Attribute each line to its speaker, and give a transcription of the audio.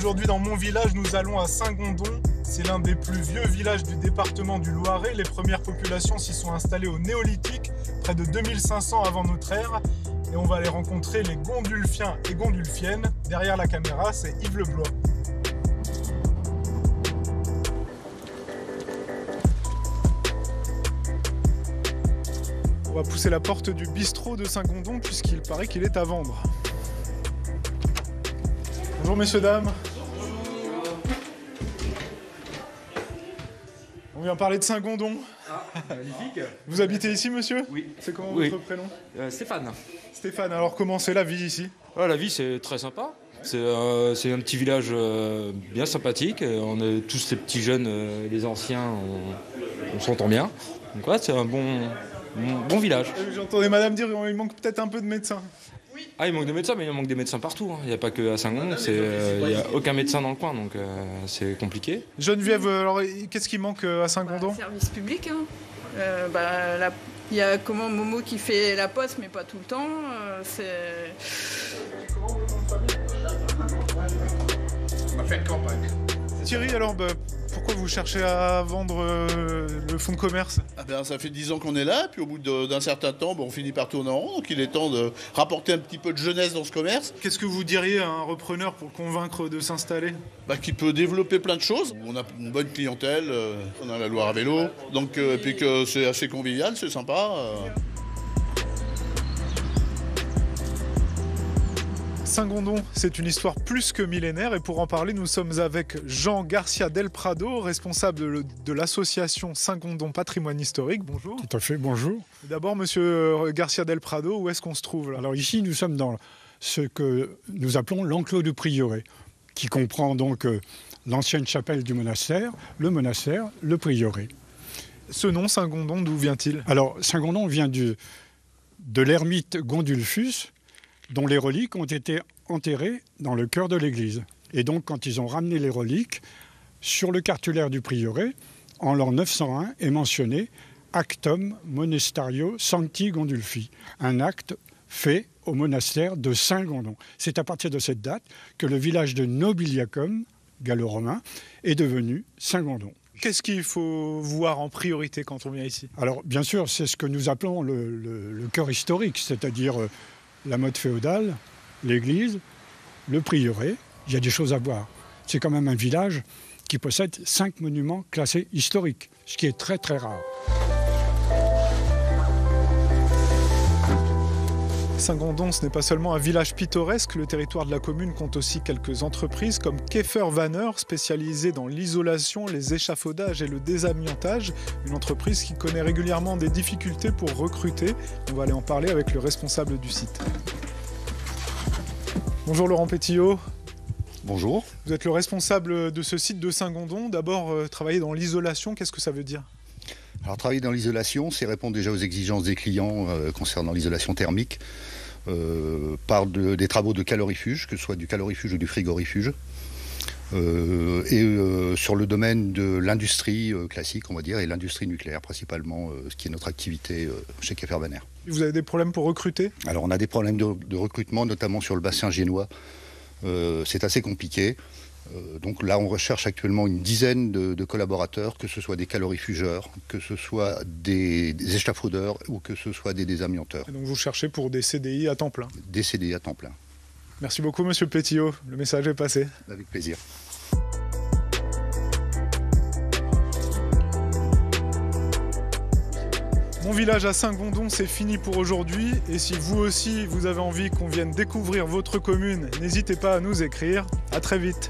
Speaker 1: Aujourd'hui dans mon village, nous allons à Saint-Gondon. C'est l'un des plus vieux villages du département du Loiret. Les premières populations s'y sont installées au Néolithique, près de 2500 avant notre ère. Et on va aller rencontrer les Gondulfiens et Gondulfiennes. Derrière la caméra, c'est Yves Leblois. On va pousser la porte du bistrot de Saint-Gondon puisqu'il paraît qu'il est à vendre. Bonjour messieurs, dames. On vient parler de Saint-Gondon.
Speaker 2: Ah, magnifique.
Speaker 1: Vous habitez ici, monsieur?
Speaker 2: Oui.
Speaker 1: C'est comment
Speaker 2: Oui.
Speaker 1: votre prénom?
Speaker 2: Stéphane.
Speaker 1: Stéphane, alors comment c'est la vie ici?
Speaker 2: Ah, la vie, c'est très sympa. C'est un petit village bien sympathique. On est tous les petits jeunes, les anciens, on s'entend bien. Donc ouais, c'est un bon village.
Speaker 1: J'entendais madame dire qu'il manque peut-être un peu de médecins.
Speaker 2: Ah, il manque de médecins, mais il manque des médecins partout. Il n'y a pas que à Saint-Gondon, il n'y a aucun médecin dans le coin, donc c'est compliqué.
Speaker 1: Geneviève, alors qu'est-ce qui manque à Saint-Gondon?
Speaker 3: Service public. Il y a Momo qui fait la poste, mais pas tout le temps.
Speaker 4: On va faire campagne.
Speaker 1: Thierry, alors pourquoi vous cherchez à vendre le fonds de commerce?
Speaker 4: Ah ben, ça fait 10 ans qu'on est là, puis au bout d'un certain temps, on finit par tourner en rond. Donc il est temps de rapporter un petit peu de jeunesse dans ce commerce.
Speaker 1: Qu'est-ce que vous diriez à un repreneur pour le convaincre de s'installer?
Speaker 4: Qui peut développer plein de choses. On a une bonne clientèle, on a la Loire à vélo, donc puis que c'est assez convivial, c'est sympa.
Speaker 1: Saint-Gondon, c'est une histoire plus que millénaire et pour en parler, nous sommes avec Jean Garcia del Prado, responsable de l'association Saint-Gondon Patrimoine Historique. Bonjour.
Speaker 5: Tout à fait, bonjour.
Speaker 1: D'abord, monsieur Garcia del Prado, où est-ce qu'on se trouve là?
Speaker 5: Alors ici, nous sommes dans ce que nous appelons l'enclos du prieuré, qui comprend donc l'ancienne chapelle du monastère, le prieuré.
Speaker 1: Ce nom, Saint-Gondon, d'où vient-il?
Speaker 5: Alors, Saint-Gondon vient de l'ermite Gondulfus, dont les reliques ont été enterrées dans le chœur de l'église. Et donc, quand ils ont ramené les reliques, sur le cartulaire du prieuré, en l'an 901, est mentionné « Actum monestario sancti Gondulfi », un acte fait au monastère de Saint-Gondon. C'est à partir de cette date que le village de Nobiliacum, gallo-romain, est devenu Saint-Gondon.
Speaker 1: Qu'est-ce qu'il faut voir en priorité quand on vient ici?
Speaker 5: Alors, bien sûr, c'est ce que nous appelons le cœur historique, c'est-à-dire la mode féodale, l'église, le prieuré. Il y a des choses à voir. C'est quand même un village qui possède 5 monuments classés historiques, ce qui est très très rare.
Speaker 1: Saint-Gondon, ce n'est pas seulement un village pittoresque, le territoire de la commune compte aussi quelques entreprises comme Keffer-Vanner, spécialisée dans l'isolation, les échafaudages et le désamiantage, une entreprise qui connaît régulièrement des difficultés pour recruter. On va aller en parler avec le responsable du site. Bonjour Laurent Pétillot.
Speaker 6: Bonjour.
Speaker 1: Vous êtes le responsable de ce site de Saint-Gondon. D'abord, travailler dans l'isolation, qu'est-ce que ça veut dire ?
Speaker 6: Alors travailler dans l'isolation, c'est répondre déjà aux exigences des clients concernant l'isolation thermique par des travaux de calorifuge, que ce soit du calorifuge ou du frigorifuge. Sur le domaine de l'industrie classique, on va dire, et l'industrie nucléaire principalement, ce qui est notre activité chez Keffer-Vanner.
Speaker 1: Vous avez des problèmes pour recruter ?
Speaker 6: Alors on a des problèmes de recrutement, notamment sur le bassin génois. C'est assez compliqué. Donc là, on recherche actuellement une dizaine de collaborateurs, que ce soit des calorifugeurs, que ce soit des échafaudeurs ou que ce soit des désamianteurs.
Speaker 1: Et donc vous cherchez pour des CDI à temps plein ?
Speaker 6: Des CDI à temps plein.
Speaker 1: Merci beaucoup, monsieur Pétillot. Le message est passé.
Speaker 6: Avec plaisir.
Speaker 1: Mon village à Saint-Gondon, c'est fini pour aujourd'hui. Et si vous aussi, vous avez envie qu'on vienne découvrir votre commune, n'hésitez pas à nous écrire. À très vite.